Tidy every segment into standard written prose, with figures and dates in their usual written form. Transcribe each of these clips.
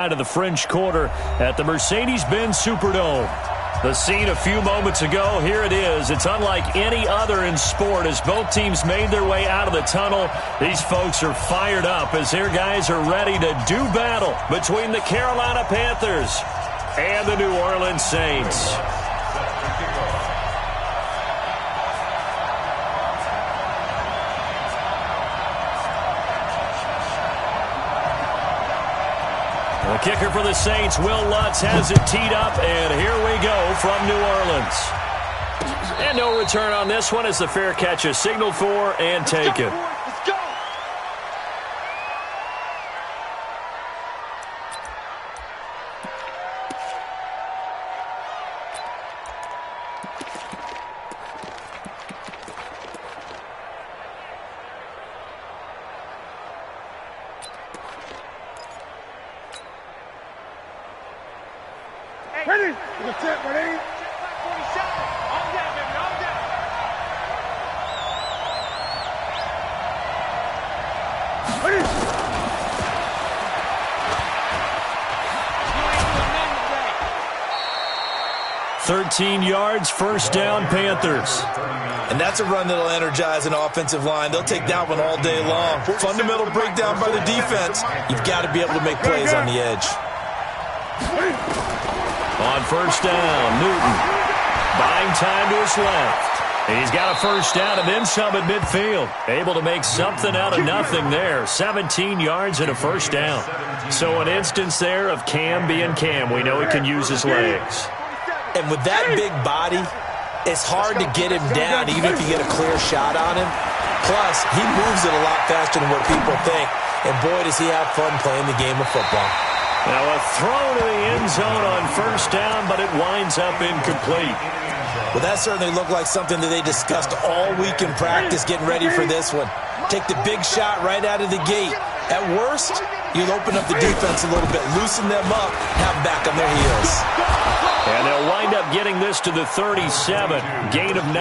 Out of the French Quarter at the Mercedes-Benz Superdome. The scene a few moments ago, here it is. It's unlike any other in sport as both teams made their way out of the tunnel. These folks are fired up as their guys are ready to do battle between the Carolina Panthers and the New Orleans Saints. The kicker for the Saints, Will Lutz, has it teed up, and here we go from New Orleans. And no return on this one as the fair catch is signaled for and taken. Let's go. Ready? The tip, ready? 47. All down, baby, all down. Ready? You ain't doing nothing today. 13 yards, first down, Panthers. And that's a run that'll energize an offensive line. They'll take that one all day long. Fundamental breakdown by the defense. You've got to be able to make plays on the edge. On first down, Newton buying time to his left. He's got a first down and then some at midfield. Able to make something out of nothing there. 17 yards and a first down. So an instance there of Cam being Cam. We know he can use his legs. And with that big body, it's hard to get him down even if you get a clear shot on him. Plus, he moves it a lot faster than what people think. And boy, does he have fun playing the game of football. Now a throw to the end zone on first down, but it winds up incomplete. Well, that certainly looked like something that they discussed all week in practice getting ready for this one. Take the big shot right out of the gate. At worst, you'll open up the defense a little bit, loosen them up, have them back on their heels. And they'll wind up getting this to the 37, gain of 9.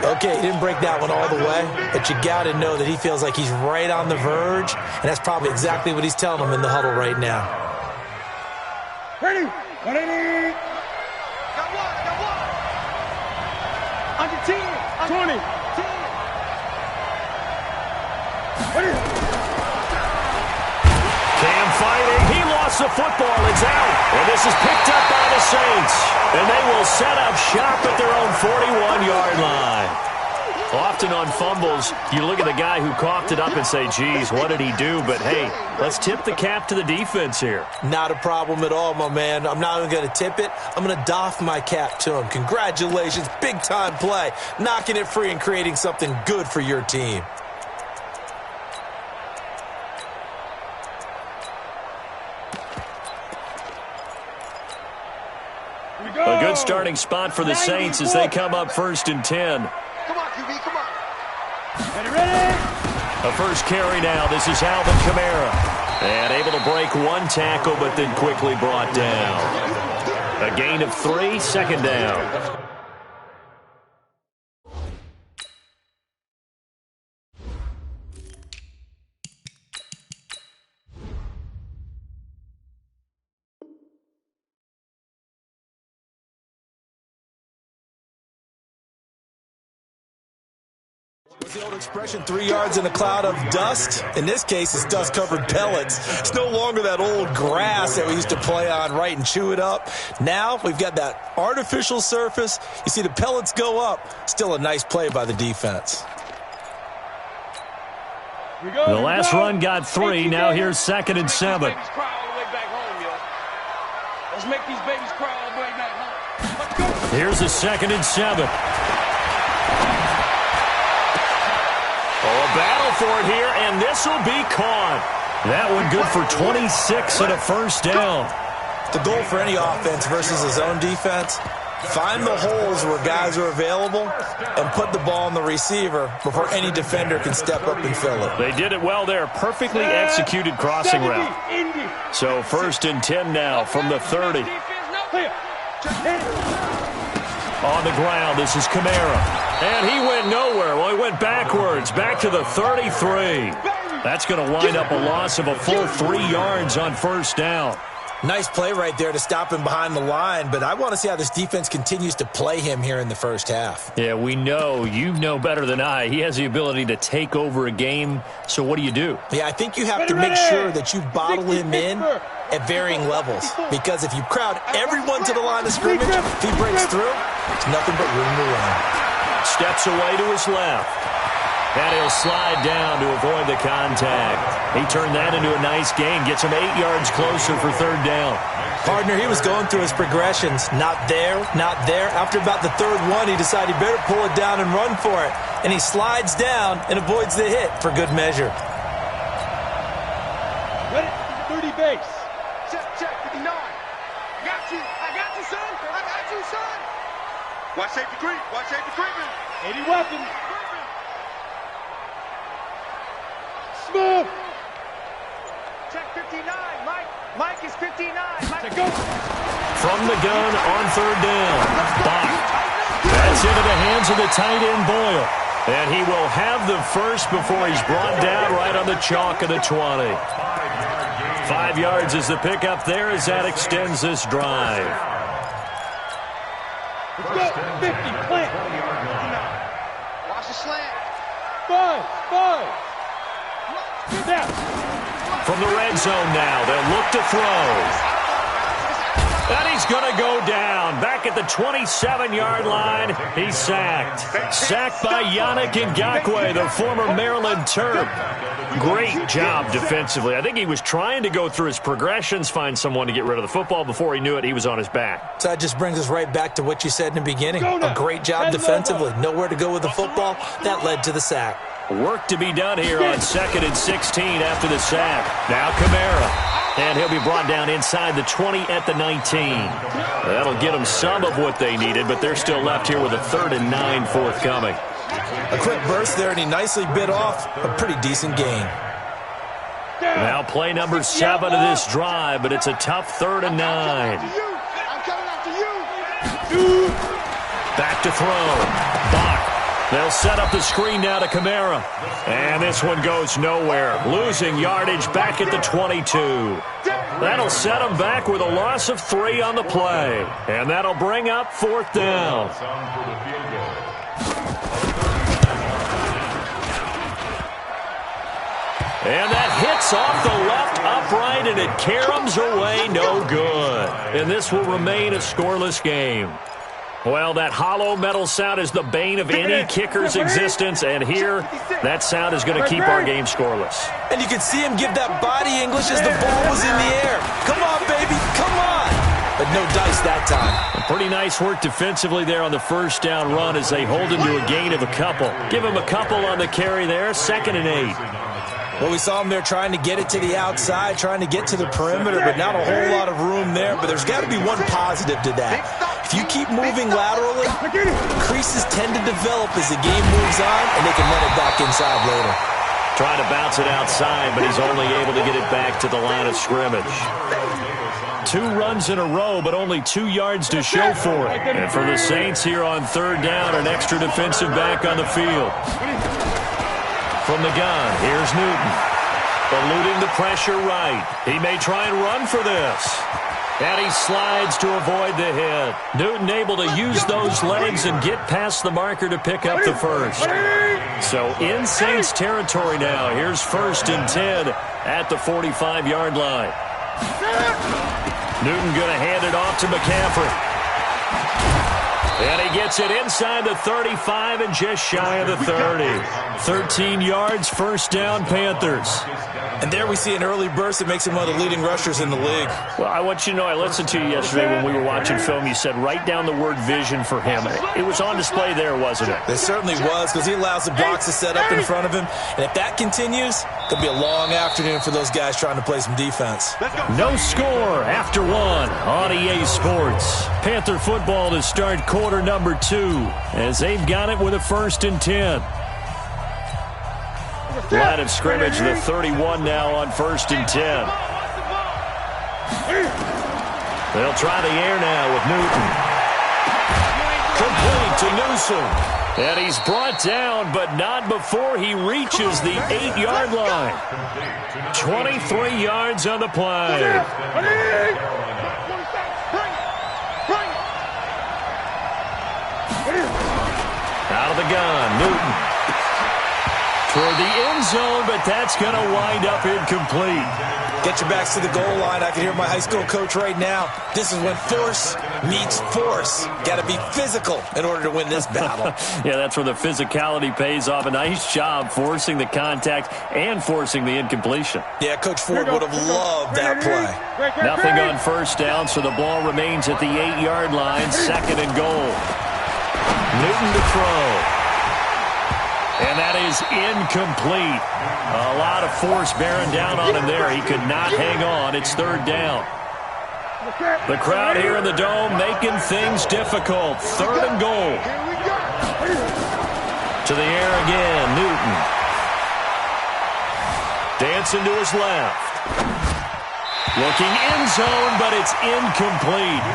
Okay, he didn't break that one all the way, but you got to know that he feels like he's right on the verge, and that's probably exactly what he's telling them in the huddle right now. Ready? 180. Got one. Under 10. 20. Ready? Cam fighting. He lost the football. It's out. And this is picked up by the Saints. And they will set up shop at their own 41-yard line. Often on fumbles, you look at the guy who coughed it up and say, geez, what did he do? But, hey, let's tip the cap to the defense here. Not a problem at all, my man. I'm not even going to tip it. I'm going to doff my cap to him. Congratulations. Big-time play. Knocking it free and creating something good for your team. A good starting spot for the Saints as they come up first and 10. Come on, QB, come on. Ready? A first carry now. This is Alvin Kamara. And able to break one tackle, but then quickly brought down. A gain of 3, second down. What's the old expression, 3 yards in a cloud of dust? In this case, it's dust-covered pellets. It's no longer that old grass that we used to play on, right, and chew it up. Now we've got that artificial surface. You see the pellets go up. Still a nice play by the defense. The last run got 3. Now here's second and 7. Let's cry all the way back home, yo. Let's make these babies cry all the way back home. Let's go. Here's a second and 7. Oh, a battle for it here, and this will be caught. That one good for 26 and a first down. The goal for any offense versus his own defense, find the holes where guys are available and put the ball in the receiver before any defender can step up and fill it. They did it well there. Perfectly executed crossing route. So first and 10 now from the 30. On the ground, this is Kamara. And he went nowhere. Well, he went backwards, back to the 33. That's going to wind up a loss of a full 3 yards on first down. Nice play right there to stop him behind the line, but I want to see how this defense continues to play him here in the first half. Yeah, we know. You know better than I. He has the ability to take over a game, so what do you do? Yeah, I think you have to make sure that you bottle him in at varying levels, because if you crowd everyone to the line of scrimmage, if he breaks through, there's nothing but room to run. Steps away to his left. And he'll slide down to avoid the contact. He turned that into a nice gain. Gets him 8 yards closer for third down. Partner, he was going through his progressions. Not there, not there. After about the third one, he decided he better pull it down and run for it. And he slides down and avoids the hit for good measure. Ready? 30 base. Check, 59. I got you, son. I got you, son. Watch safety creep. Watch safety creeping. 80 weapons. Smooth. Check 59. Mike is 59. Check go. From the gun on third down. Bach. That's into the hands of the tight end, Boyle. And he will have the first before he's brought down right on the chalk of the 20. 5 yards is the pickup there as that extends this drive. Let's go. 50. Plant. Watch the slant. 5. Down. From the red zone now, they'll look to throw. And he's going to go down. Back at the 27-yard line, he's sacked. Sacked by Yannick Ngakoue, the former Maryland Terp. Great job defensively. I think he was trying to go through his progressions, find someone to get rid of the football. Before he knew it, he was on his back. So that just brings us right back to what you said in the beginning. A great job defensively. Nowhere to go with the football. That led to the sack. Work to be done here on 2nd and 16 after the sack. Now Kamara. And he'll be brought down inside the 20 at the 19. That'll get them some of what they needed, but they're still left here with a 3rd and 9 forthcoming. A quick burst there, and he nicely bit off a pretty decent gain. Now play number 7 of this drive, but it's a tough 3rd and 9. I'm coming after you. Back to throw. Bach. They'll set up the screen now to Kamara. And this one goes nowhere. Losing yardage back at the 22. That'll set them back with a loss of 3 on the play. And that'll bring up 4th down. And that hits off the left upright, and it caroms away no good. And this will remain a scoreless game. Well, that hollow metal sound is the bane of any kicker's existence, and here, that sound is going to keep our game scoreless. And you can see him give that body English as the ball was in the air. Come on, baby, come on. But no dice that time. Pretty nice work defensively there on the first down run as they hold him to a gain of a couple. Give him a couple on the carry there, 2nd and 8. Well, we saw him there trying to get it to the outside, trying to get to the perimeter, but not a whole lot of room there. But there's got to be one positive to that. If you keep moving laterally, creases tend to develop as the game moves on, and they can run it back inside later. Trying to bounce it outside, but he's only able to get it back to the line of scrimmage. 2 runs in a row, but only 2 yards to show for it. And for the Saints here on 3rd down, an extra defensive back on the field. From the gun, here's Newton. Eluding the pressure right. He may try and run for this. And he slides to avoid the hit. Newton able to use those legs and get past the marker to pick up the first. So in Saints territory now. Here's 1st and 10 at the 45-yard line. Newton going to hand it off to McCaffrey. And he gets it inside the 35 and just shy of the 30. 13 yards, 1st down, Panthers. And there we see an early burst that makes him one of the leading rushers in the league. Well, I want you to know, I listened to you yesterday when we were watching film. You said write down the word vision for him. It was on display there, wasn't it? It certainly was, because he allows the blocks to set up in front of him. And if that continues, it could be a long afternoon for those guys trying to play some defense. No score after 1 on EA Sports. Panther football to start quarter number 2 as they've got it with a 1st and 10. Line of scrimmage, the 31 now on 1st and 10. They'll try the air now with Newton. Complete to Newsom. And he's brought down, but not before he reaches the 8-yard line. 23 yards on the play. Out of the gun, Newton. Toward the end zone, but that's going to wind up incomplete. Get your backs to the goal line. I can hear my high school coach right now. This is when force meets force. Got to be physical in order to win this battle. Yeah, that's where the physicality pays off. A nice job forcing the contact and forcing the incompletion. Yeah, Coach Ford would have loved that play. Nothing on first down, so the ball remains at the 8-yard line. Second and goal. Newton to throw. And that is incomplete. A lot of force bearing down on him there. He could not hang on. It's third down. The crowd here in the Dome making things difficult. Third and goal. To the air again, Newton. Dancing to his left. Looking end zone, but it's incomplete.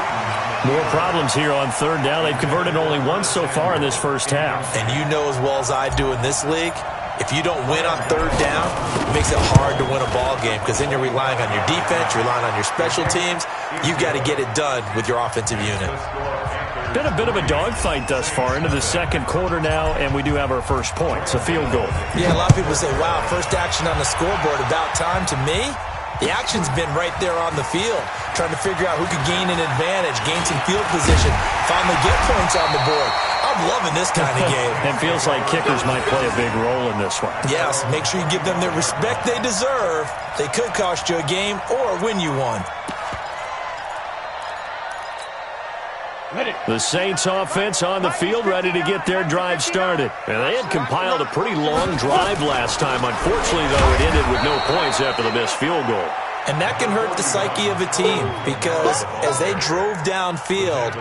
More problems here on third down. They've converted only once so far in this first half. And you know as well as I do in this league, if you don't win on third down, it makes it hard to win a ball game because then you're relying on your defense, you're relying on your special teams. You've got to get it done with your offensive unit. Been a bit of a dogfight thus far into the second quarter now, and we do have our first points, a field goal. Yeah, a lot of people say, wow, first action on the scoreboard, about time. To me, the action's been right there on the field, trying to figure out who could gain an advantage, gain some field position, finally get points on the board. I'm loving this kind of game. It feels like kickers might play a big role in this one. Yes, make sure you give them the respect they deserve. They could cost you a game or win you one. The Saints offense on the field, ready to get their drive started. And they had compiled a pretty long drive last time. Unfortunately, though, it ended with no points after the missed field goal. And that can hurt the psyche of a team because as they drove downfield,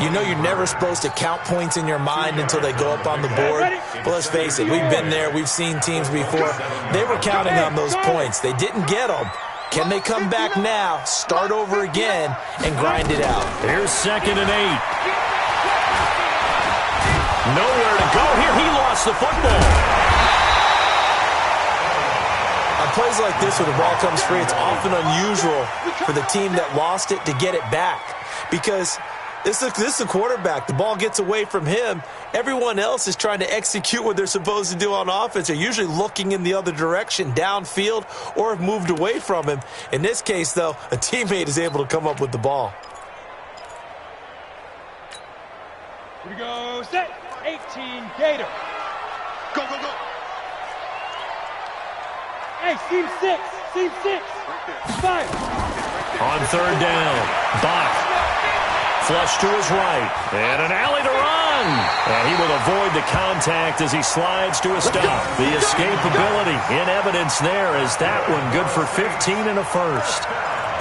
you know you're never supposed to count points in your mind until they go up on the board. But let's face it, we've been there. We've seen teams before. They were counting on those points. They didn't get them. Can they come back now, start over again, and grind it out? Here's 2nd and 8. Nowhere to go here. He lost the football. On plays like this where the ball comes free, it's often unusual for the team that lost it to get it back because this is the quarterback. The ball gets away from him. Everyone else is trying to execute what they're supposed to do on offense. They're usually looking in the other direction, downfield, or have moved away from him. In this case, though, a teammate is able to come up with the ball. Here we go, set, 18, Gator. Go, go, go. Hey, seam 6, 5. On third down, Bach. Flush to his right, and an alley to run. And he will avoid the contact as he slides to a stop. The escapability in evidence there as that one good for 15 and a first.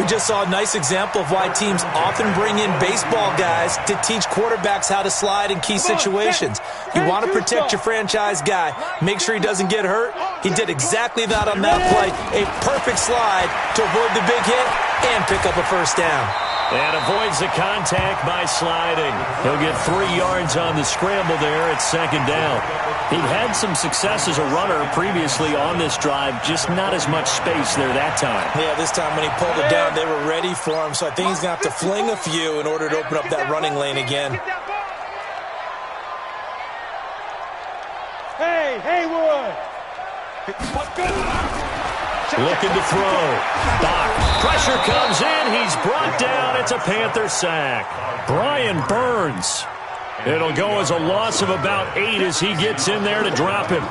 We just saw a nice example of why teams often bring in baseball guys to teach quarterbacks how to slide in key situations. You want to protect your franchise guy. Make sure he doesn't get hurt. He did exactly that on that play. A perfect slide to avoid the big hit and pick up a first down. And avoids the contact by sliding. He'll get 3 yards on the scramble there at 2nd down. He'd had some success as a runner previously on this drive, just not as much space there that time. Yeah, this time when he pulled it down, they were ready for him, so I think he's going to have to fling a few in order to open up that running lane again. Hey, Haywood! Looking to throw. Bach. Pressure comes in. He's brought down. It's a Panther sack. Brian Burns. It'll go as a loss of about 8 as he gets in there to drop him.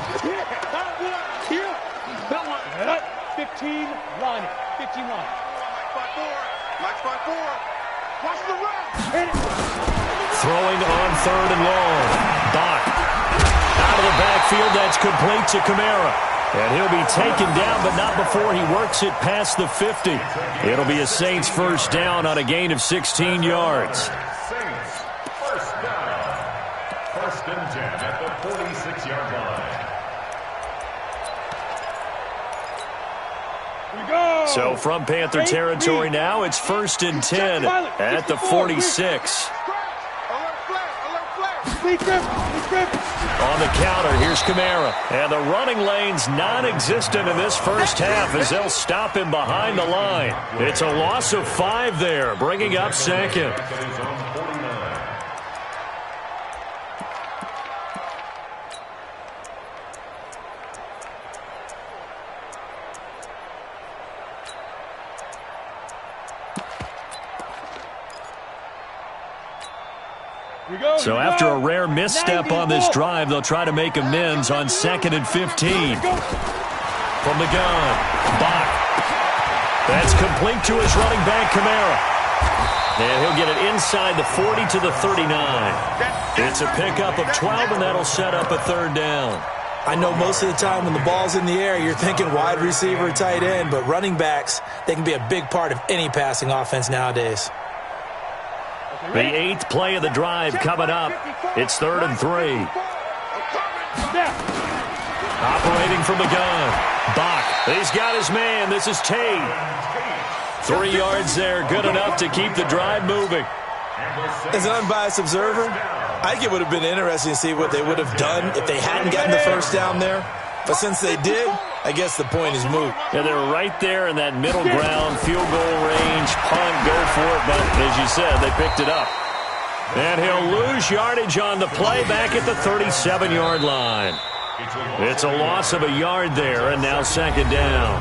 15 line. 15 line. Mike's 5-4. Watch the run. Throwing on 3rd and long. Bach. Out of the backfield. That's complete to Kamara. And he'll be taken down, but not before he works it past the 50. It'll be a Saints first down on a gain of 16 yards. Saints first down. 1st and 10 at the 46-yard line. So from Panther territory now, it's 1st and 10 at the 46. Alert flag, alert flag. On the counter, here's Kamara. And the running lane's non-existent in this first half as they'll stop him behind the line. It's a loss of 5 there, bringing up second. So after a rare misstep on this drive, they'll try to make amends on 2nd and 15. From the gun, Bach. That's complete to his running back, Kamara. And he'll get it inside the 40 to the 39. It's a pickup of 12, and that'll set up a 3rd down. I know most of the time when the ball's in the air, you're thinking wide receiver, tight end, but running backs, they can be a big part of any passing offense nowadays. The 8th play of the drive coming up. It's 3rd and 3. Operating from the gun. Bach. He's got his man. This is Tate. 3 yards there. Good enough to keep the drive moving. As an unbiased observer, I think it would have been interesting to see what they would have done if they hadn't gotten the first down there. But since they did, I guess the point is moot. Yeah, they were right there in that middle ground, field goal range, punt, go for it. But as you said, they picked it up. And he'll lose yardage on the play back at the 37-yard line. It's a loss of a yard there, and now 2nd down.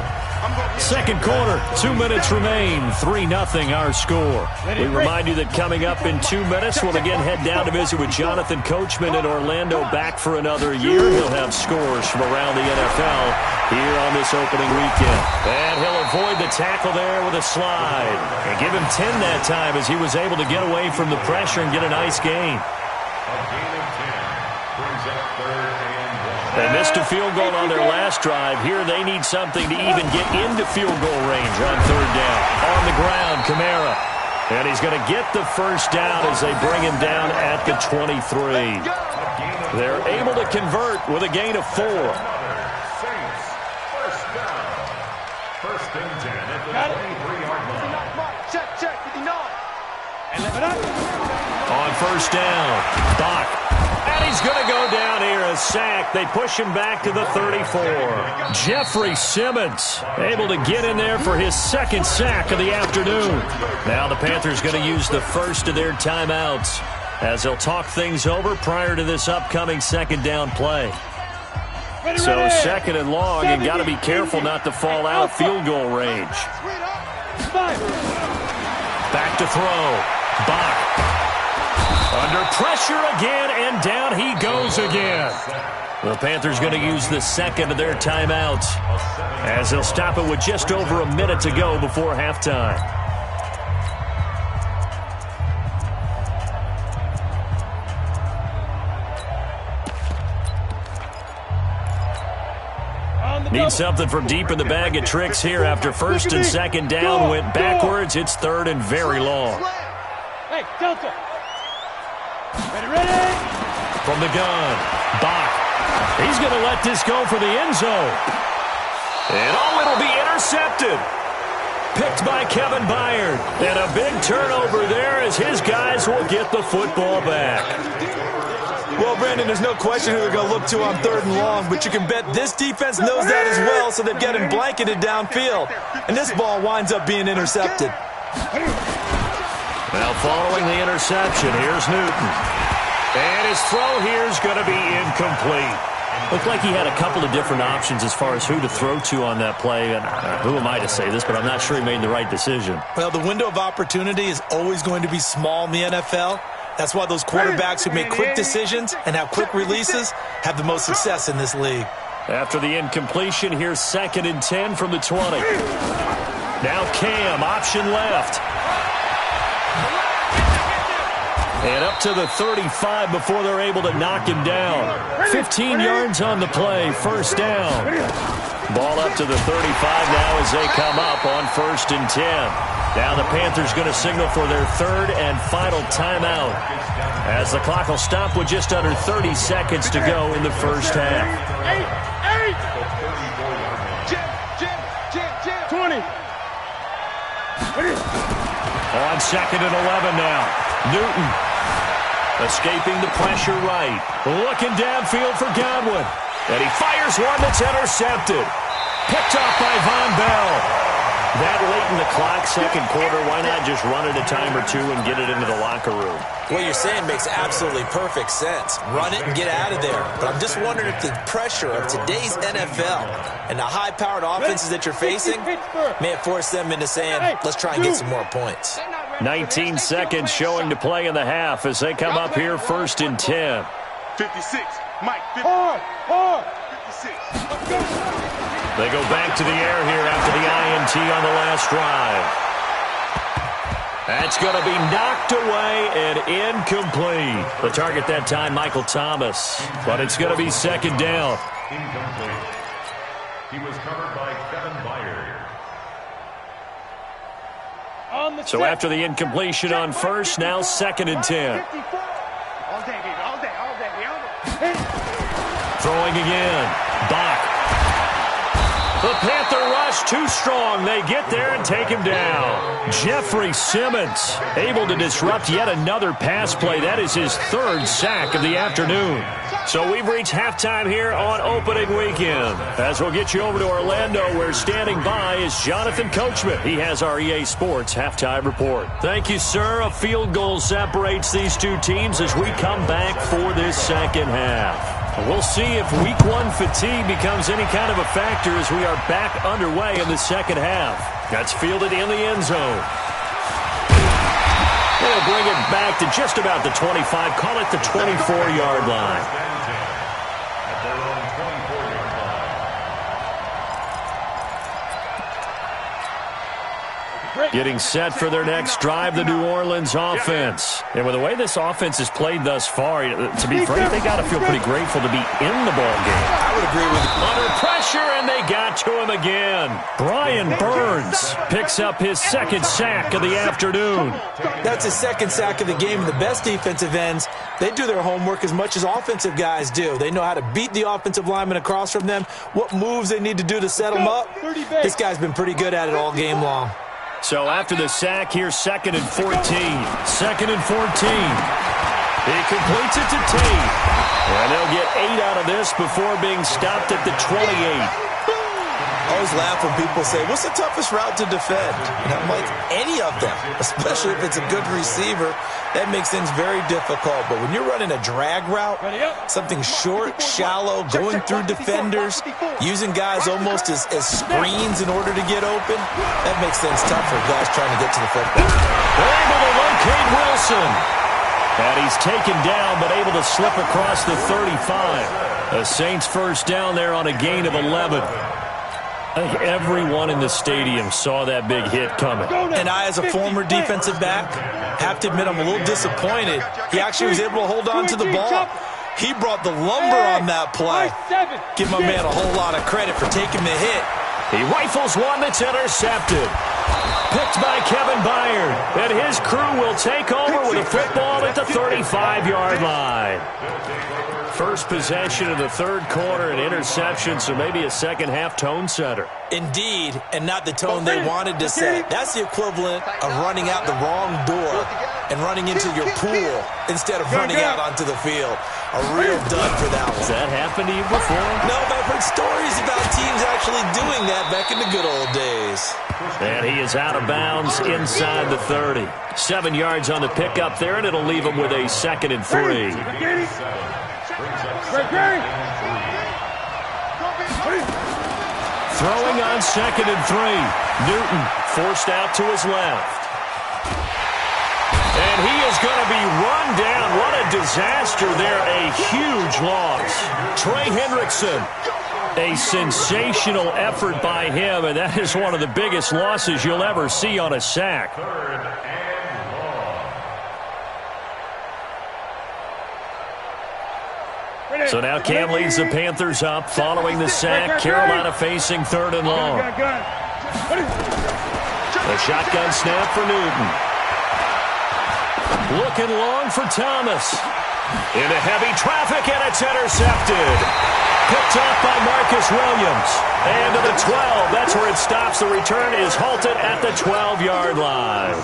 Second quarter, 2 minutes remain, 3-0 our score. We remind you that coming up in 2 minutes, we'll again head down to visit with Jonathan Coachman in Orlando, back for another year. He'll have scores from around the NFL here on this opening weekend. And he'll avoid the tackle there with a slide. And give him 10 that time as he was able to get away from the pressure and get a nice gain. A gain of 10 brings up 3rd and 1. They missed a field goal on their last drive. Here they need something to even get into field goal range on 3rd down. On the ground, Kamara. And he's going to get the first down as they bring him down at the 23. They're able to convert with a gain of 4. Saints, first down. 1st and 10 at the 23-yard line. Check, 59. On 1st down, Bach. And he's going to go down here, a sack. They push him back to the 34. Jeffrey Simmons able to get in there for his 2nd sack of the afternoon. Now the Panthers going to use the first of their timeouts as they'll talk things over prior to this upcoming 2nd down play. So 2nd and long, and got to be careful not to fall out of field goal range. Back to throw. Bach. Under pressure again, and down he goes again. The Panthers going to use the 2nd of their timeouts as they'll stop it with just over a minute to go before halftime. Need something from deep in the bag of tricks here after 1st and 2nd down. Went backwards. It's 3rd and very long. Hey, Delta. Ready. From the gun, Bach. He's going to let this go for the end zone. And it'll be intercepted. Picked by Kevin Byard. And a big turnover there as his guys will get the football back. Well, Brandon, there's no question who they're going to look to on 3rd and long, but you can bet this defense knows that as well, so they've got him blanketed downfield. And this ball winds up being intercepted. Now, following the interception, here's Newton. And his throw here is going to be incomplete. Looked like he had a couple of different options as far as who to throw to on that play. And who am I to say this, but I'm not sure he made the right decision. Well, the window of opportunity is always going to be small in the NFL. That's why those quarterbacks who make quick decisions and have quick releases have the most success in this league. After the incompletion, here's 2nd and 10 from the 20. Now Cam, option left. And up to the 35 before they're able to knock him down. 15 yards on the play, 1st down. Ball up to the 35 now as they come up on 1st and 10. Now the Panthers going to signal for their 3rd and final timeout as the clock will stop with just under 30 seconds to go in the first half. 20. On 2nd and 11 now. Newton. Escaping the pressure right. Looking downfield for Godwin. And he fires one that's intercepted. Picked off by Von Bell. That late in the clock, second quarter, why not just run it a time or two and get it into the locker room? What you're saying makes absolutely perfect sense. Run it and get out of there. But I'm just wondering if the pressure of today's NFL and the high-powered offenses that you're facing may have forced them into saying, let's try and get some more points. 19 seconds showing to play in the half as they come up here 1st and 10. 56. Mike, 50. 56. They go back to the air here after the INT on the last drive. That's going to be knocked away and incomplete. The target that time, Michael Thomas. But it's going to be 2nd down. Incomplete. He was covered by Kevin Byard. So after the incompletion on 1st, now 2nd and 10. All day, baby. All day. Throwing again. Bach. The Panther rush too strong. They get there and take him down. Jeffrey Simmons able to disrupt yet another pass play. That is his 3rd sack of the afternoon. So we've reached halftime here on opening weekend. As we'll get you over to Orlando, where standing by is Jonathan Coachman. He has our EA Sports halftime report. Thank you, sir. A field goal separates these two teams as we come back for this second half. We'll see if Week 1 fatigue becomes any kind of a factor as we are back underway in the second half. That's fielded in the end zone. They'll bring it back to just about the 25, call it the 24-yard line. Getting set for their next drive, the New Orleans offense. And with the way this offense has played thus far, to be frank, they got to feel pretty grateful to be in the ball game. I would agree with you. Under pressure, and they got to him again. Brian Burns picks up his 2nd sack of the afternoon. That's his 2nd sack of the game. And the best defensive ends, they do their homework as much as offensive guys do. They know how to beat the offensive lineman across from them, what moves they need to do to set them up. This guy's been pretty good at it all game long. So after the sack, here's 2nd and 14. 2nd and 14. He completes it to Tate. And they'll get 8 out of this before being stopped at the 28. I always laugh when people say, what's the toughest route to defend? And I'm like, any of them, especially if it's a good receiver. That makes things very difficult. But when you're running a drag route, something short, shallow, going through defenders, using guys almost as screens in order to get open, that makes things tough for guys trying to get to the football. They're able to locate Wilson. And he's taken down, but able to slip across the 35. The Saints 1st down there on a gain of 11. I think everyone in the stadium saw that big hit coming. And I, as a former defensive back, have to admit I'm a little disappointed. He actually was able to hold on to the ball. He brought the lumber on that play. Give my man a whole lot of credit for taking the hit. He rifles one that's intercepted. Picked by Kevin Byard. And his crew will take over with a football at the 35-yard line. First possession of the 3rd quarter, an interception, so maybe a second-half tone setter. Indeed, and not the tone they wanted to set. That's the equivalent of running out the wrong door and running into your pool instead of running out onto the field. A real dud for that one. Has that happened to you before? No, but I've heard stories about teams actually doing that back in the good old days. And he is out of bounds inside the 30. 7 yards on the pickup there, and it'll leave him with a 2nd and 3. Throwing on 2nd and 3. Newton forced out to his left. And he is going to be run down. What a disaster there. A huge loss. Trey Hendrickson. A sensational effort by him, and that is one of the biggest losses you'll ever see on a sack. So now Cam leads the Panthers up following the sack. Carolina facing 3rd and long. A shotgun snap for Newton. Looking long for Thomas. Into heavy traffic, and it's intercepted. Picked off by Marcus Williams. And to the 12. That's where it stops. The return is halted at the 12-yard line.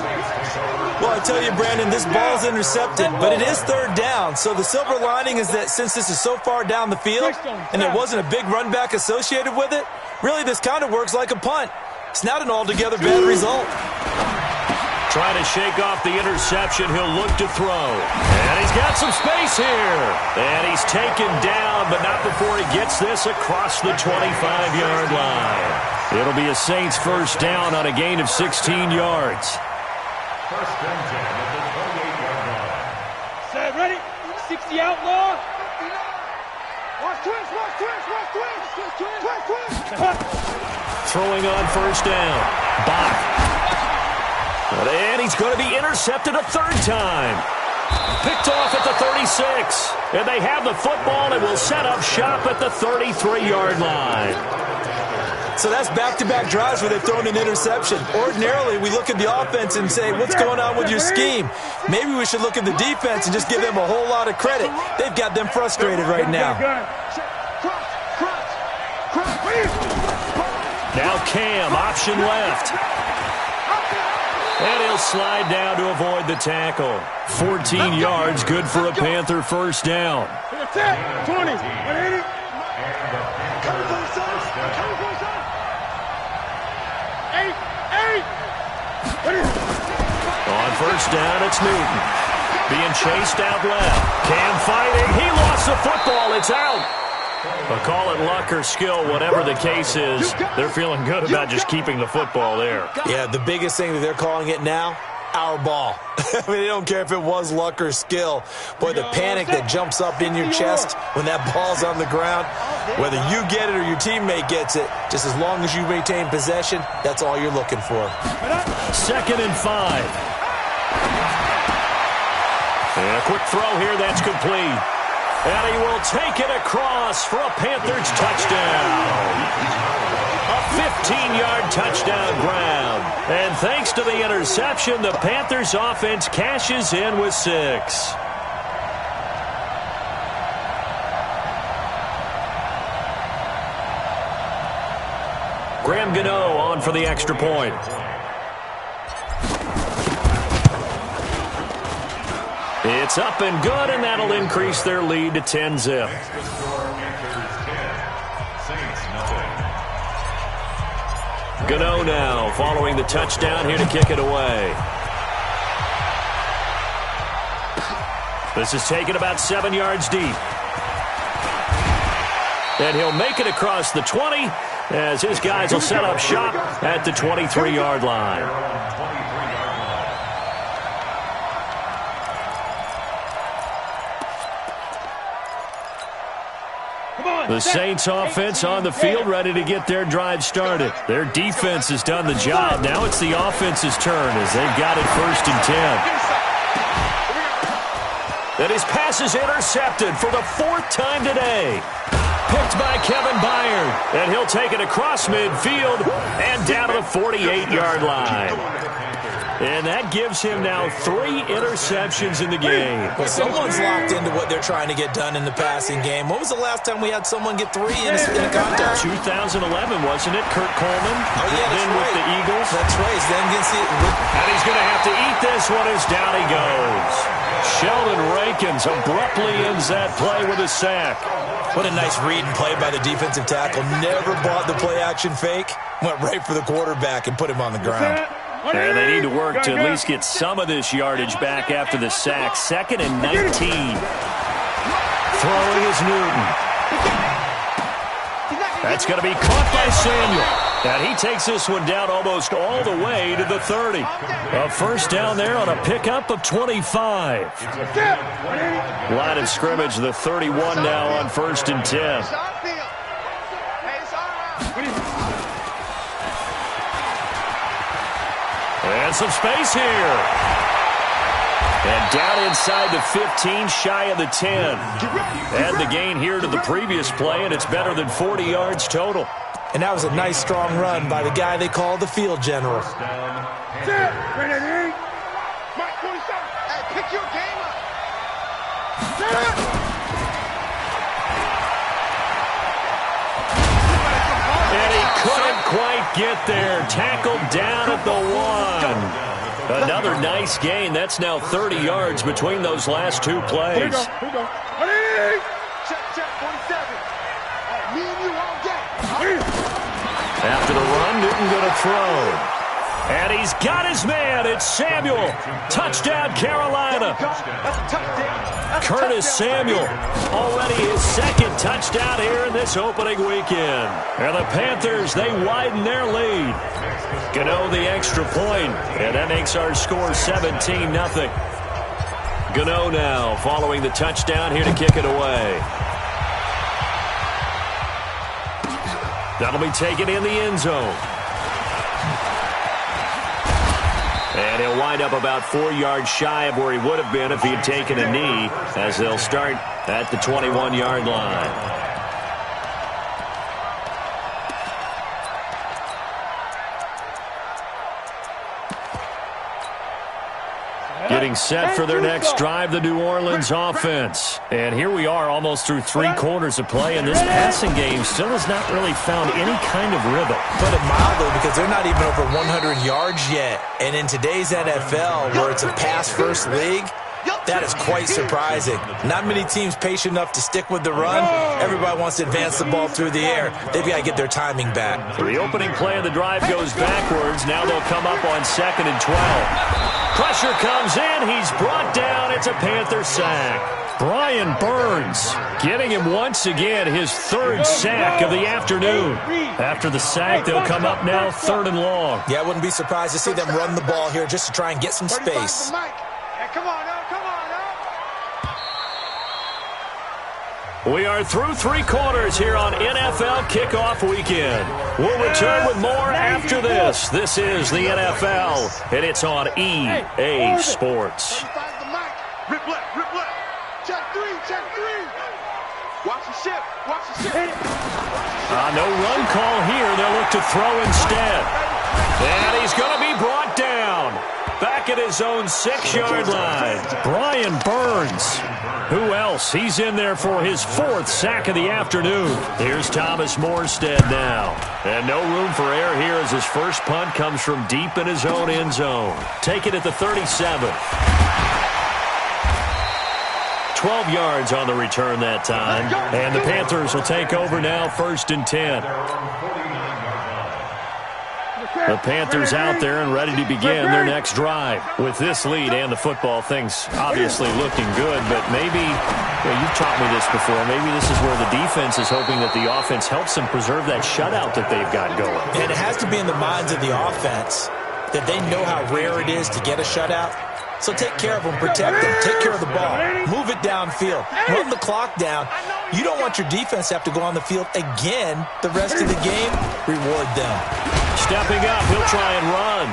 Well, I tell you, Brandon, this ball's intercepted, but it is third down. So the silver lining is that since this is so far down the field and there wasn't a big run back associated with it, really this kind of works like a punt. It's not an altogether bad result. Trying to shake off the interception, he'll look to throw. And he's got some space here. And he's taken down, but not before he gets this across the 25-yard line. It'll be a Saints first down on a gain of 16 yards. First and 10 at the 28-yard line. Set, ready? 60 outlaw. Watch twist, watch twist, watch twist. Twist, twist. Throwing on first down. Bach. And he's going to be intercepted a third time. Picked off at the 36. And they have the football and will set up shop at the 33-yard line. So that's back-to-back drives where they've thrown an interception. Ordinarily, we look at the offense and say, what's going on with your scheme? Maybe we should look at the defense and just give them a whole lot of credit. They've got them frustrated right now. Now Cam, option left. And he'll slide down to avoid the tackle. 14 yards, good for a Panther first down. 20, 180. On first down, it's Newton. Being chased out left. Cam fighting. He lost the football. It's out. But call it luck or skill, whatever the case is, they're feeling good about just keeping the football there. Yeah, the biggest thing that they're calling it now, our ball. I mean, they don't care if it was luck or skill. Boy, the panic that jumps up in your chest when that ball's on the ground, whether you get it or your teammate gets it, just as long as you maintain possession, that's all you're looking for. 2nd and 5. And a quick throw here, that's complete. And he will take it across for a Panthers touchdown. A 15-yard touchdown grab. And thanks to the interception, the Panthers offense cashes in with 6. Graham Gano on for the extra point. It's up and good, and that'll increase their lead to 10-zip. Gano now following the touchdown here to kick it away. This is taken about 7 yards deep. And he'll make it across the 20 as his guys will set up shop at the 23-yard line. The Saints offense on the field ready to get their drive started. Their defense has done the job. Now it's the offense's turn as they've got it 1st and 10. And his pass is intercepted for the 4th time today. Picked by Kevin Byard. And he'll take it across midfield and down to the 48-yard line. And that gives him now 3 interceptions in the game. Well, someone's locked into what they're trying to get done in the passing game. When was the last time we had someone get 3 in a contest? 2011, wasn't it? Kurt Coleman. Oh, yeah, that's then right. With the Eagles. That's right. He's then against the... And he's going to have to eat this one as down he goes. Sheldon Rankins abruptly ends that play with a sack. What a nice read and play by the defensive tackle. Never bought the play-action fake. Went right for the quarterback and put him on the ground. And they need to work to at least get some of this yardage back after the sack. 2nd and 19. Throwing is Newton. That's going to be caught by Samuel. And he takes this one down almost all the way to the 30. A first down there on a pickup of 25. Line of scrimmage, the 31 now on 1st and 10. And some space here. And down inside the 15, shy of the 10. Add the gain here to the previous play, and it's better than 40 yards total. And that was a nice, strong run by the guy they call the field general. Hey, pick your game up. And he couldn't quite get there. Tackled down at the 1. Another nice gain. That's now 30 yards between those last two plays. Here we go. Ready? Check, 47. Me and you all game. After the run, Newton going to throw. And he's got his man. It's Samuel. Touchdown, Carolina. That's a touchdown. Curtis Samuel, already his second touchdown here in this opening weekend. And the Panthers, they widen their lead. Gano the extra point, and that makes our score 17-0. Gano now following the touchdown here to kick it away. That'll be taken in the end zone. And he'll wind up about 4 yards shy of where he would have been if he had taken a knee, as they'll start at the 21-yard line. Getting set for their next drive, the New Orleans offense. And here we are almost through 3 quarters of play, and this passing game still has not really found any kind of rhythm. Put it mildly, because they're not even over 100 yards yet. And in today's NFL, where it's a pass-first league, that is quite surprising. Not many teams patient enough to stick with the run. Everybody wants to advance the ball through the air. They've got to get their timing back. So the opening play of the drive goes backwards. Now they'll come up on 2nd and 12. Pressure comes in. He's brought down. It's a Panther sack. Brian Burns getting him once again his 3rd sack of the afternoon. After the sack, they'll come up now 3rd and long. Yeah, I wouldn't be surprised to see them run the ball here just to try and get some space. Hey, come on now, come on now. We are through 3 quarters here on NFL Kickoff Weekend. We'll return with more after this. This is the NFL, and it's on EA Sports. 35's the mic. Rip left, rip left. Check 3, check 3. Watch the ship, watch the ship. No run call here. They'll look to throw instead. And he's going to be brought down. Back at his own 6-yard line. Brian Burns. Who else? He's in there for his 4th sack of the afternoon. Here's Thomas Morstead now. And no room for error here as his first punt comes from deep in his own end zone. Take it at the 37. 12 yards on the return that time. And the Panthers will take over now 1st and 10. The Panthers out there and ready to begin their next drive. With this lead and the football, things obviously looking good, but maybe, well, you've taught me this before, maybe this is where the defense is hoping that the offense helps them preserve that shutout that they've got going. And it has to be in the minds of the offense that they know how rare it is to get a shutout. So take care of them, protect them, take care of the ball, move it downfield, run the clock down. You don't want your defense to have to go on the field again the rest of the game. Reward them. Stepping up, he'll try and run.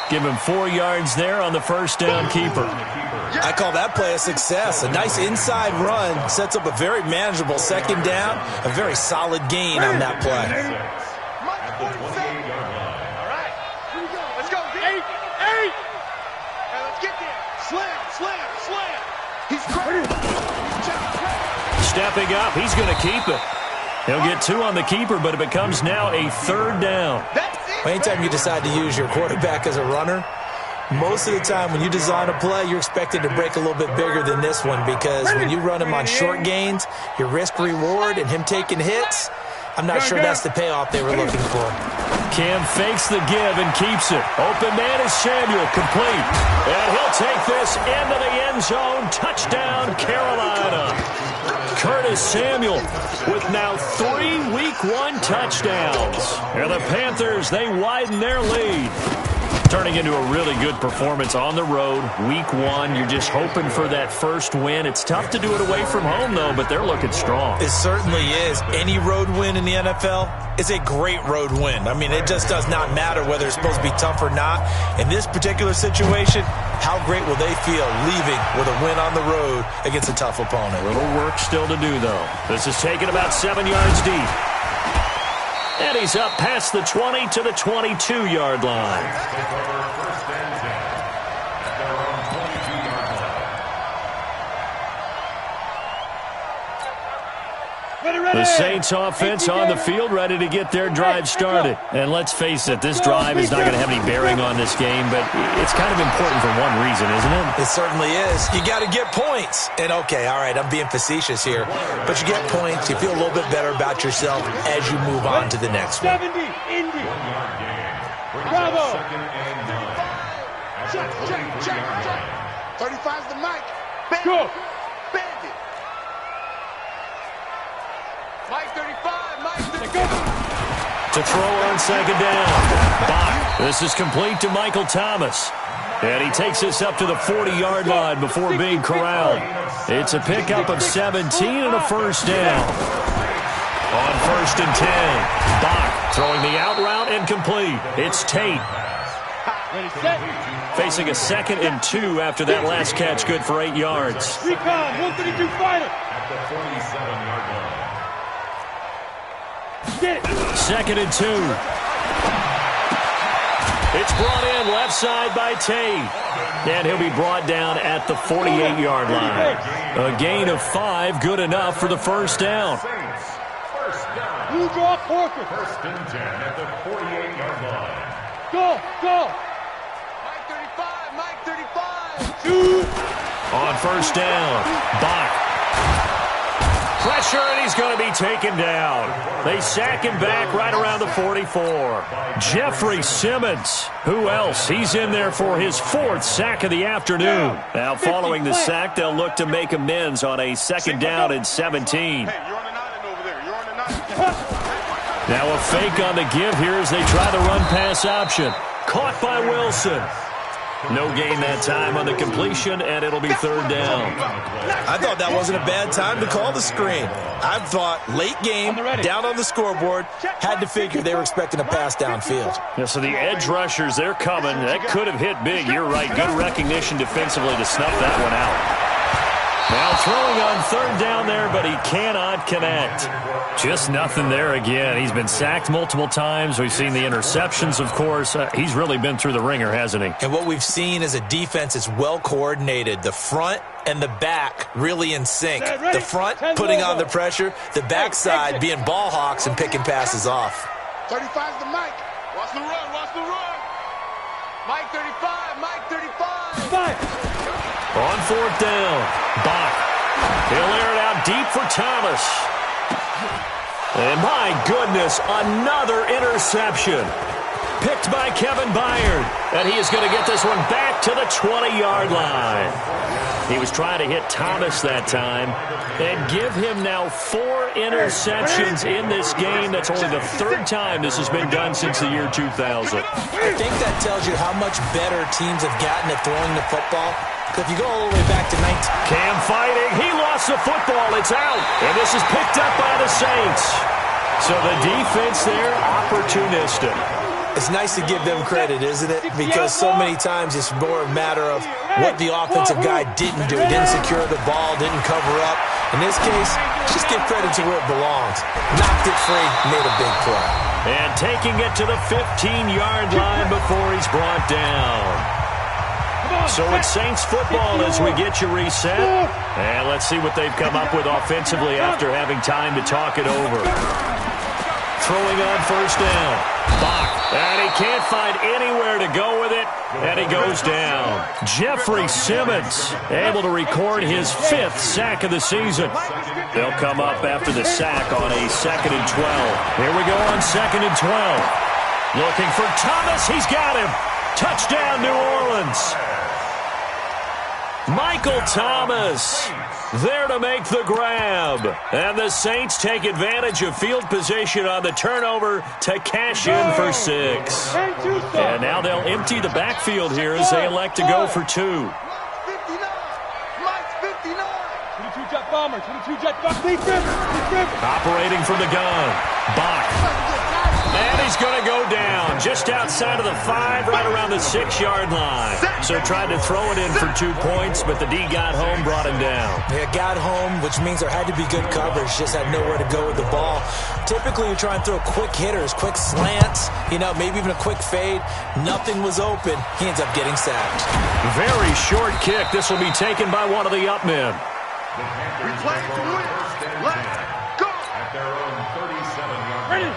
Give him 4 yards there on the first down keeper. I call that play a success. A nice inside run sets up a very manageable 2nd down. A very solid gain on that play. All right, here we go. Let's go. 8. Hey, let's get there. Slam, slam, slam. He's crazy. Stepping up, he's going to keep it. He'll get 2 on the keeper, but it becomes now a 3rd down. Anytime you decide to use your quarterback as a runner, most of the time when you design a play, you're expected to break a little bit bigger than this one, because when you run him on short gains, your risk-reward and him taking hits, I'm not sure that's the payoff they were looking for. Cam fakes the give and keeps it. Open man is Samuel, complete. And he'll take this into the end zone. Touchdown, Carolina. Curtis Samuel with now 3 Week 1 touchdowns. And the Panthers, they widen their lead. Turning into a really good performance on the road. Week 1, you're just hoping for that first win. It's tough to do it away from home, though, but they're looking strong. It certainly is. Any road win in the NFL is a great road win. I mean, it just does not matter whether it's supposed to be tough or not. In this particular situation, how great will they feel leaving with a win on the road against a tough opponent? A little work still to do, though. This is taken about 7 yards deep. And he's up past the 20 to the 22-yard line. Ready, The Saints offense on the field, ready to get their drive started. And let's face it, this drive is not going to have any bearing on this game, but it's kind of important for one reason, isn't it? It certainly is. You got to get points. And okay, all right, I'm being facetious here, but you get points, you feel a little bit better about yourself as you move on to the next one. 70, Indy. Bravo. Check. 35's the mic. Go. Bandit. Mike 35, Mike 35. To throw on second down. Bach. This is complete to Michael Thomas. And he takes this up to the 40-yard line before being corralled. It's a pickup of 17 and a first down. On 1st and 10, Bach throwing the out route and complete. It's Tate. Ready, set. Facing a 2nd and 2 after that last catch, good for 8 yards. Recon, 132 fighter. At the 47-yard line. Get it. 2nd and 2. It's brought in left side by Tate. And he'll be brought down at the 48-yard line. A gain of 5, good enough for the first down. Blue draw, Corker. 1st and 10 at the 48-yard line. Go. Mike 35. Shoot. On first down, Bach. Pressure, and he's going to be taken down. They sack him back right around the 44. Jeffrey Simmons. Who else? He's in there for his 4th sack of the afternoon. Now, following the sack, they'll look to make amends on a 2nd down and 17. Hey, you're on an island over there. You're on an island. Now a fake on the give here as they try the run-pass option. Caught by Wilson. No gain that time on the completion, and it'll be 3rd down. I thought that wasn't a bad time to call the screen. I thought late game, down on the scoreboard, had to figure they were expecting a pass downfield. Yeah, so the edge rushers, they're coming. That could have hit big. You're right. Good recognition defensively to snuff that one out. Now throwing on 3rd down there, but he cannot connect. Just nothing there again. He's been sacked multiple times. We've seen the interceptions, of course. He's really been through the ringer, hasn't he? And what we've seen is a defense that's well coordinated. The front and the back really in sync. The front putting on the pressure, the backside being ball hawks and picking passes off. 35's the mic. Watch the run. Mike 35. Five. On 4th down, Bach. He'll air it out deep for Thomas. And my goodness, another interception. Picked by Kevin Byard. And he is going to get this one back to the 20-yard line. He was trying to hit Thomas that time. And give him now 4 interceptions in this game. That's only the 3rd time this has been done since the year 2000. I think that tells you how much better teams have gotten at throwing the football. If you go all the way back to 19. Cam fighting. He lost the football. It's out. And this is picked up by the Saints. So the defense there, opportunistic. It's nice to give them credit, isn't it? Because so many times it's more a matter of what the offensive guy didn't do. He didn't secure the ball, didn't cover up. In this case, just give credit to where it belongs. Knocked it free, made a big play. And taking it to the 15-yard line before he's brought down. So it's Saints football as we get you reset. And let's see what they've come up with offensively after having time to talk it over. Throwing on 1st down. Bach. And he can't find anywhere to go with it. And he goes down. Jeffrey Simmons able to record his 5th sack of the season. They'll come up after the sack on a 2nd and 12. Here we go on 2nd and 12. Looking for Thomas. He's got him. Touchdown, New Orleans. Michael Thomas there to make the grab. And the Saints take advantage of field position on the turnover to cash in for 6. And now they'll empty the backfield here as they elect to go for 2. Mike's 59. 22 jet bomber. 22 jet bomber. Operating from the gun. Bach. And he's going to go down just outside of the 5, right around the 6-yard line. So tried to throw it in for 2 points, but the D got home, brought him down. Yeah, got home, which means there had to be good coverage. Just had nowhere to go with the ball. Typically, you try and throw quick hitters, quick slants, maybe even a quick fade. Nothing was open. He ends up getting sacked. Very short kick. This will be taken by one of the up men. We play to win. Let's go.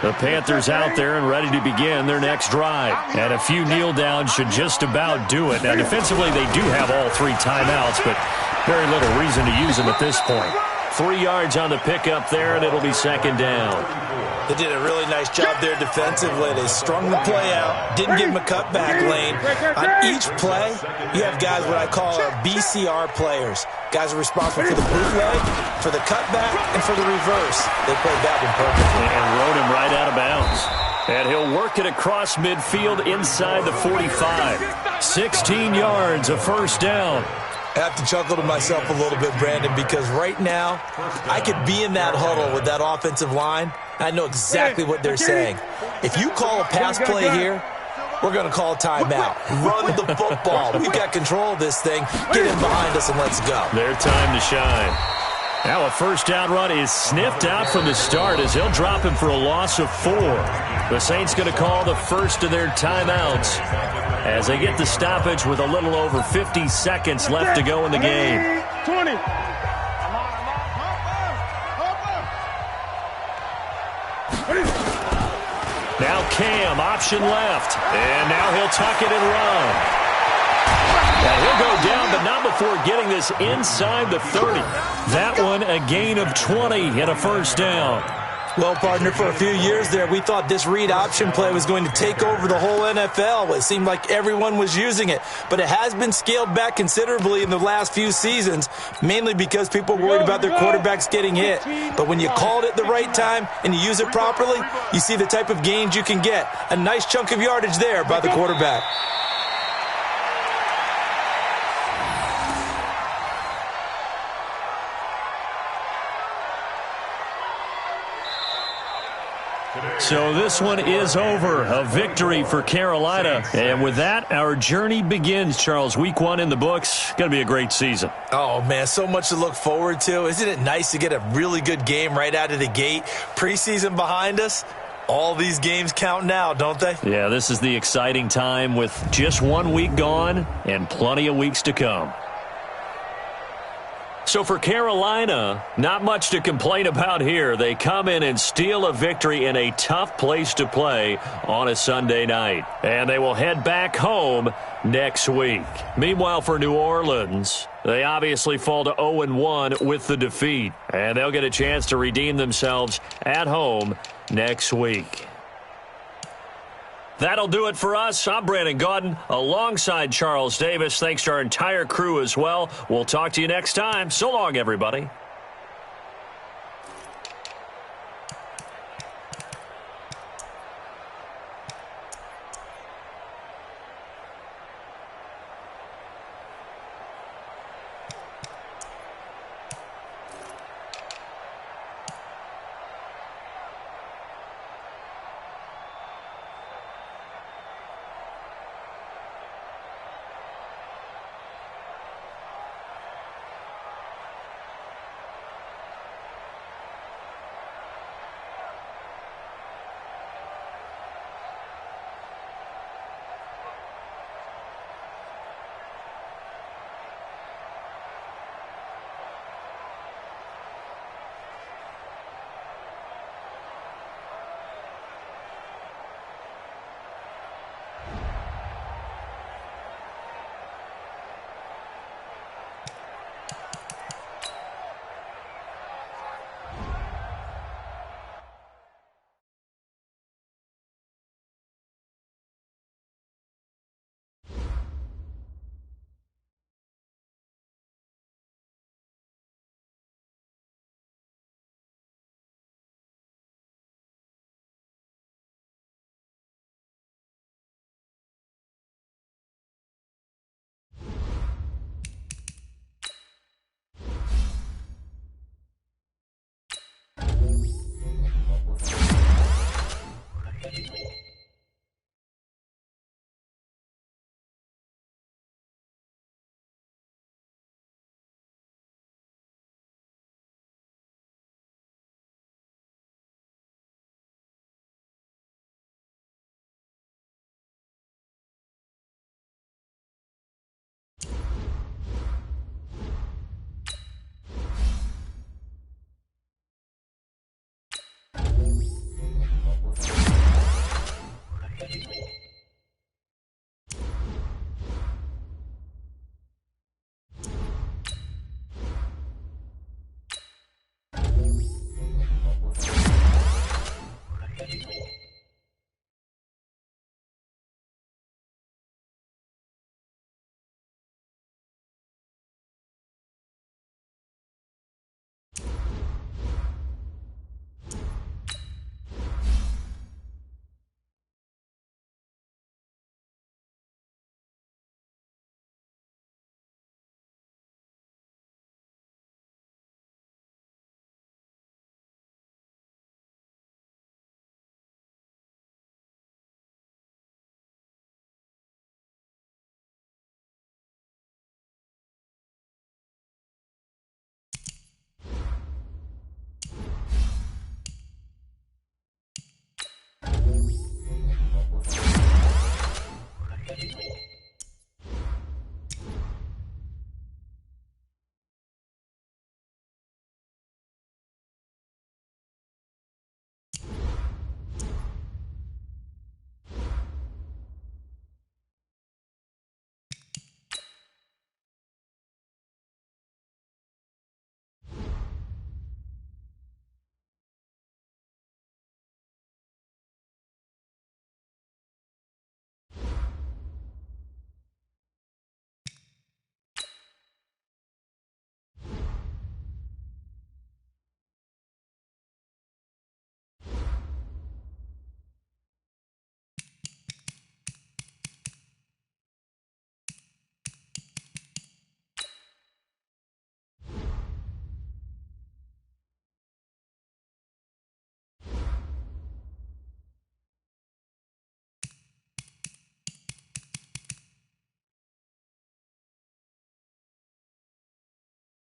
The Panthers out there and ready to begin their next drive. And a few kneel downs should just about do it. Now, defensively, they do have all 3 timeouts, but very little reason to use them at this point. 3 yards on the pickup there, and it'll be second down. They did a really nice job there defensively. They strung the play out, didn't give him a cutback lane. On each play, you have guys what I call BCR players. Guys are responsible for the bootleg, for the cutback, and for the reverse. They played that one perfectly. And rode him right out of bounds. And he'll work it across midfield inside the 45. 16 yards, a first down. I have to chuckle to myself a little bit, Brandon, because right now I could be in that huddle with that offensive line. I know exactly what they're saying. If you call a pass play here, we're going to call a timeout. Run the football. We've got control of this thing. Get in behind us and let's go. Their time to shine. Now a first down run is sniffed out from the start as they'll drop him for a loss of 4. The Saints going to call the first of their timeouts as they get the stoppage with a little over 50 seconds left to go in the game. 20. Now Cam, option left. And now he'll tuck it and run. And he'll go down, but not before getting this inside the 30. That one a gain of 20 and a first down. Well, partner, for a few years there, we thought this read option play was going to take over the whole NFL. It seemed like everyone was using it, but it has been scaled back considerably in the last few seasons, mainly because people are worried about their quarterbacks getting hit. But when you called it the right time and you use it properly, you see the type of gains you can get. A nice chunk of yardage there by the quarterback. So this one is over. A victory for Carolina. And with that, our journey begins, Charles. Week 1 in the books. Going to be a great season. Oh, man, so much to look forward to. Isn't it nice to get a really good game right out of the gate? Preseason behind us. All these games count now, don't they? Yeah, this is the exciting time with just 1 week gone and plenty of weeks to come. So for Carolina, not much to complain about here. They come in and steal a victory in a tough place to play on a Sunday night. And they will head back home next week. Meanwhile, for New Orleans, they obviously fall to 0-1 with the defeat. And they'll get a chance to redeem themselves at home next week. That'll do it for us. I'm Brandon Gaudin alongside Charles Davis. Thanks to our entire crew as well. We'll talk to you next time. So long, everybody.